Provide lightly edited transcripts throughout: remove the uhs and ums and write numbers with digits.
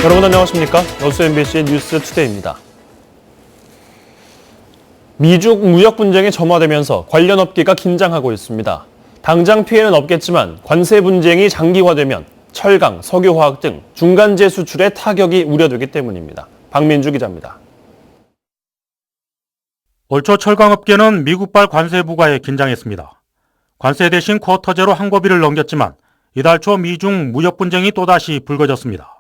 여러분 안녕하십니까? 여수 MBC 뉴스 투데이입니다. 미중 무역 분쟁이 점화되면서 관련 업계가 긴장하고 있습니다. 당장 피해는 없겠지만 관세 분쟁이 장기화되면 철강, 석유화학 등 중간재 수출에 타격이 우려되기 때문입니다. 박민주 기자입니다. 올 초 철강업계는 미국발 관세 부과에 긴장했습니다. 관세 대신 쿼터제로 항거비를 넘겼지만 이달 초 미중 무역 분쟁이 또다시 불거졌습니다.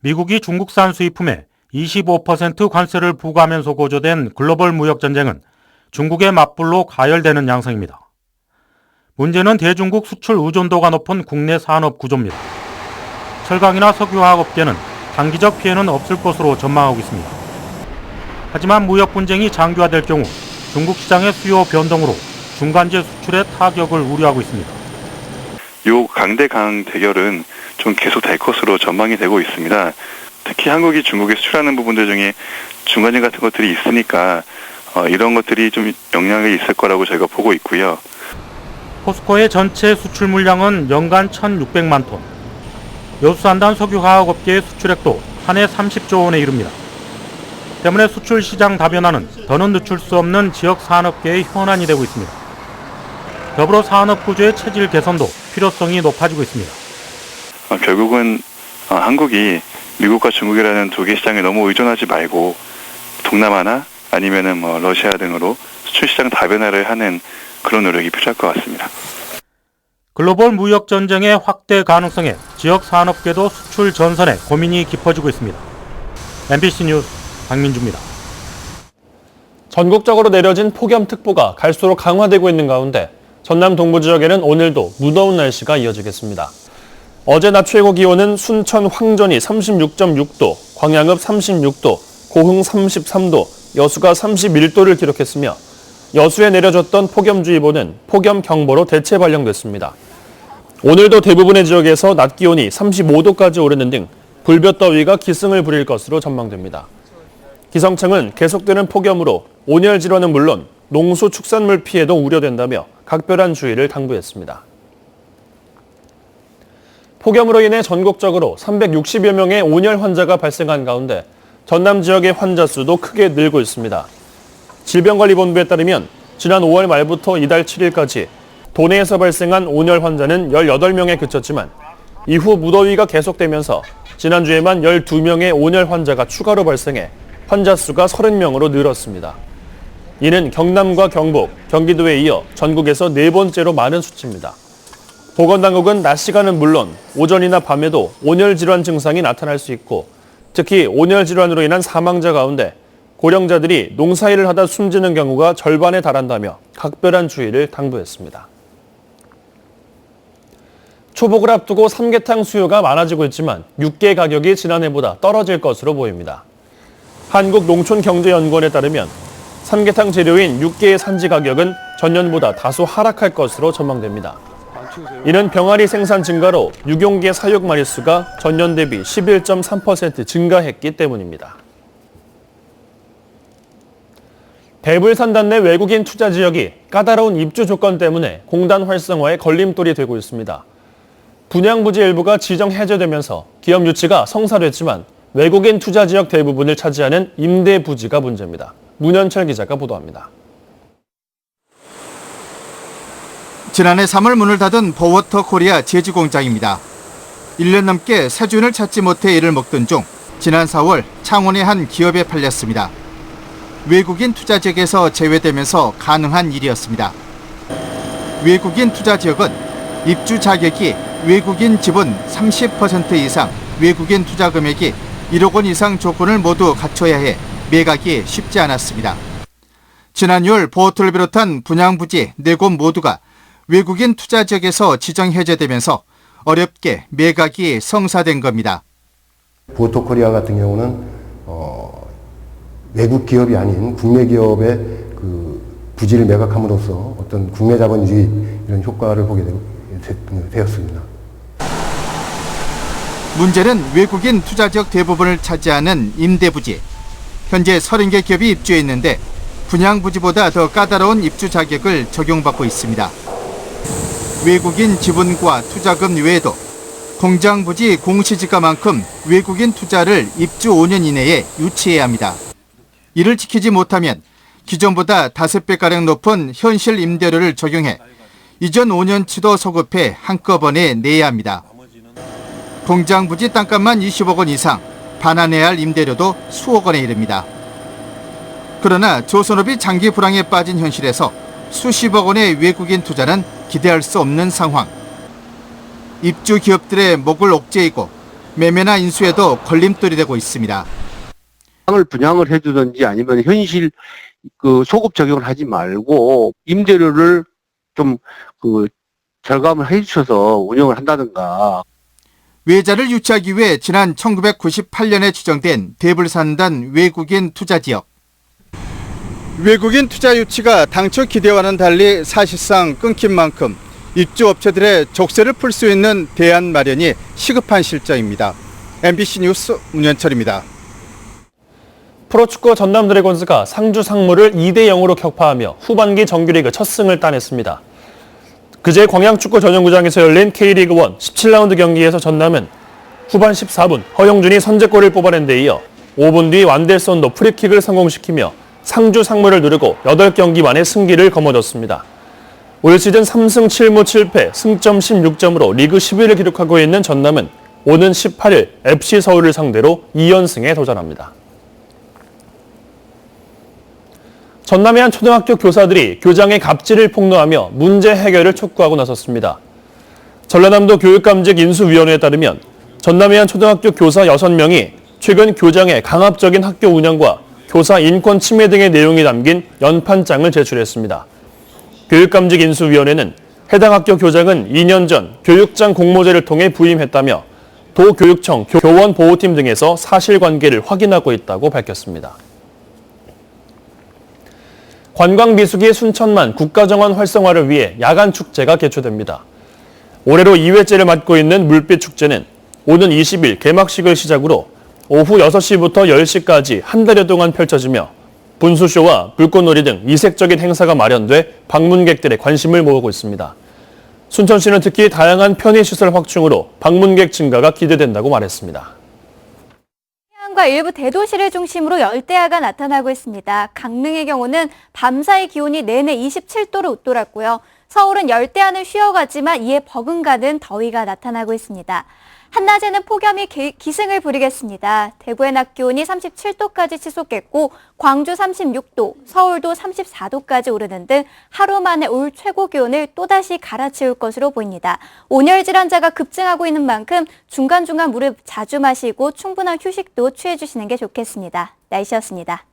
미국이 중국산 수입품에 25% 관세를 부과하면서 고조된 글로벌 무역 전쟁은 중국의 맞불로 가열되는 양상입니다. 문제는 대중국 수출 의존도가 높은 국내 산업 구조입니다. 철강이나 석유화학 업계는 단기적 피해는 없을 것으로 전망하고 있습니다. 하지만 무역 분쟁이 장기화될 경우 중국 시장의 수요 변동으로 중간재 수출에 타격을 우려하고 있습니다. 요 강대강 대결은 좀 계속될 것으로 전망이 되고 있습니다. 특히 한국이 중국에 수출하는 부분들 중에 중간재 같은 것들이 있으니까 이런 것들이 좀 영향이 있을 거라고 저희가 보고 있고요. 포스코의 전체 수출 물량은 연간 1,600만 톤. 여수산단 석유화학업계의 수출액도 한 해 30조 원에 이릅니다. 때문에 수출 시장 다변화는 더는 늦출 수 없는 지역 산업계의 현안이 되고 있습니다. 더불어 산업 구조의 체질 개선도 필요성이 높아지고 있습니다. 결국은 한국이 미국과 중국이라는 두 개 시장에 너무 의존하지 말고 동남아나 아니면은 러시아 등으로 수출 시장 다변화를 하는 그런 노력이 필요할 것 같습니다. 글로벌 무역 전쟁의 확대 가능성에 지역 산업계도 수출 전선에 고민이 깊어지고 있습니다. MBC 뉴스 박민주입니다. 전국적으로 내려진 폭염특보가 갈수록 강화되고 있는 가운데 전남 동부 지역에는 오늘도 무더운 날씨가 이어지겠습니다. 어제 낮 최고 기온은 순천 황전이 36.6도, 광양읍 36도, 고흥 33도, 여수가 31도를 기록했으며 여수에 내려졌던 폭염주의보는 폭염경보로 대체 발령됐습니다. 오늘도 대부분의 지역에서 낮 기온이 35도까지 오르는 등 불볕더위가 기승을 부릴 것으로 전망됩니다. 기상청은 계속되는 폭염으로 온열 질환은 물론 농수 축산물 피해도 우려된다며 각별한 주의를 당부했습니다. 폭염으로 인해 전국적으로 360여 명의 온열 환자가 발생한 가운데 전남 지역의 환자 수도 크게 늘고 있습니다. 질병관리본부에 따르면 지난 5월 말부터 이달 7일까지 도내에서 발생한 온열 환자는 18명에 그쳤지만 이후 무더위가 계속되면서 지난주에만 12명의 온열 환자가 추가로 발생해 환자 수가 30명으로 늘었습니다. 이는 경남과 경북, 경기도에 이어 전국에서 네 번째로 많은 수치입니다. 보건당국은 낮 시간은 물론 오전이나 밤에도 온열 질환 증상이 나타날 수 있고 특히 온열 질환으로 인한 사망자 가운데 고령자들이 농사일을 하다 숨지는 경우가 절반에 달한다며 각별한 주의를 당부했습니다. 초복을 앞두고 삼계탕 수요가 많아지고 있지만 육개 가격이 지난해보다 떨어질 것으로 보입니다. 한국농촌경제연구원에 따르면 삼계탕 재료인 육개의 산지 가격은 전년보다 다소 하락할 것으로 전망됩니다. 이는 병아리 생산 증가로 육용개 사육 마리수가 전년 대비 11.3% 증가했기 때문입니다. 대불산단 내 외국인 투자 지역이 까다로운 입주 조건 때문에 공단 활성화에 걸림돌이 되고 있습니다. 분양부지 일부가 지정 해제되면서 기업 유치가 성사됐지만 외국인 투자 지역 대부분을 차지하는 임대 부지가 문제입니다. 문현철 기자가 보도합니다. 지난해 3월 문을 닫은 버워터 코리아 제주공장입니다. 1년 넘게 세준을 찾지 못해 이를 먹던 중 지난 4월 창원의 한 기업에 팔렸습니다. 외국인 투자 지역에서 제외되면서 가능한 일이었습니다. 외국인 투자 지역은 입주 자격이 외국인 지분 30% 이상, 외국인 투자 금액이 1억 원 이상 조건을 모두 갖춰야 해 매각이 쉽지 않았습니다. 지난 6월 버워터를 비롯한 분양부지 4곳 모두가 외국인 투자 지역에서 지정 해제되면서 어렵게 매각이 성사된 겁니다. 버워터 코리아 같은 경우는 외국 기업이 아닌 국내 기업의 그 부지를 매각함으로써 어떤 국내 자본 유입 이런 효과를 보게 되었습니다. 문제는 외국인 투자 지역 대부분을 차지하는 임대부지. 현재 30개 기업이 입주해 있는데 분양부지보다 더 까다로운 입주 자격을 적용받고 있습니다. 외국인 지분과 투자금 외에도 공장 부지 공시지가만큼 외국인 투자를 입주 5년 이내에 유치해야 합니다. 이를 지키지 못하면 기존보다 5배가량 높은 현실 임대료를 적용해 이전 5년치도 소급해 한꺼번에 내야 합니다. 공장 부지 땅값만 20억 원 이상, 반환해야 할 임대료도 수억 원에 이릅니다. 그러나 조선업이 장기 불황에 빠진 현실에서 수십억 원의 외국인 투자는 기대할 수 없는 상황. 입주 기업들의 목을 옥죄이고 매매나 인수에도 걸림돌이 되고 있습니다. 땅을 분양을 해주든지 아니면 현실 소급 적용을 하지 말고 임대료를 좀 절감을 해주셔서 운영을 한다든가. 외자를 유치하기 위해 지난 1998년에 지정된 대불산단 외국인 투자지역. 외국인 투자 유치가 당초 기대와는 달리 사실상 끊긴 만큼 입주업체들의 족쇄를 풀 수 있는 대안 마련이 시급한 실정입니다. MBC 뉴스 문현철입니다. 프로축구 전남 드래곤즈가 상주 상무를 2대0으로 격파하며 후반기 정규리그 첫 승을 따냈습니다. 그제 광양축구 전용구장에서 열린 K리그1 17라운드 경기에서 전남은 후반 14분 허영준이 선제골을 뽑아낸 데 이어 5분 뒤 완델손도 프리킥을 성공시키며 상주 상무를 누르고 8경기 만에 승기를 거머쥐었습니다. 올 시즌 3승 7무 7패, 승점 16점으로 리그 10위를 기록하고 있는 전남은 오는 18일 FC 서울을 상대로 2연승에 도전합니다. 전남의 한 초등학교 교사들이 교장의 갑질을 폭로하며 문제 해결을 촉구하고 나섰습니다. 전라남도 교육감직 인수위원회에 따르면 전남의 한 초등학교 교사 6명이 최근 교장의 강압적인 학교 운영과 교사 인권 침해 등의 내용이 담긴 연판장을 제출했습니다. 교육감직 인수위원회는 해당 학교 교장은 2년 전 교육장 공모제를 통해 부임했다며 도교육청, 교원보호팀 등에서 사실관계를 확인하고 있다고 밝혔습니다. 관광미숙의 순천만 국가정원 활성화를 위해 야간 축제가 개최됩니다. 올해로 2회째를 맡고 있는 물빛축제는 오는 20일 개막식을 시작으로 오후 6시부터 10시까지 한 달여 동안 펼쳐지며 분수쇼와 불꽃놀이 등 이색적인 행사가 마련돼 방문객들의 관심을 모으고 있습니다. 순천시는 특히 다양한 편의시설 확충으로 방문객 증가가 기대된다고 말했습니다. 해안과 일부 대도시를 중심으로 열대야가 나타나고 있습니다. 강릉의 경우는 밤사이 기온이 내내 27도를 웃돌았고요. 서울은 열대야는 쉬어가지만 이에 버금가는 더위가 나타나고 있습니다. 한낮에는 폭염이 기승을 부리겠습니다. 대구의 낮 기온이 37도까지 치솟겠고 광주 36도, 서울도 34도까지 오르는 등 하루 만에 올 최고 기온을 또다시 갈아치울 것으로 보입니다. 온열 질환자가 급증하고 있는 만큼 중간중간 물을 자주 마시고 충분한 휴식도 취해주시는 게 좋겠습니다. 날씨였습니다.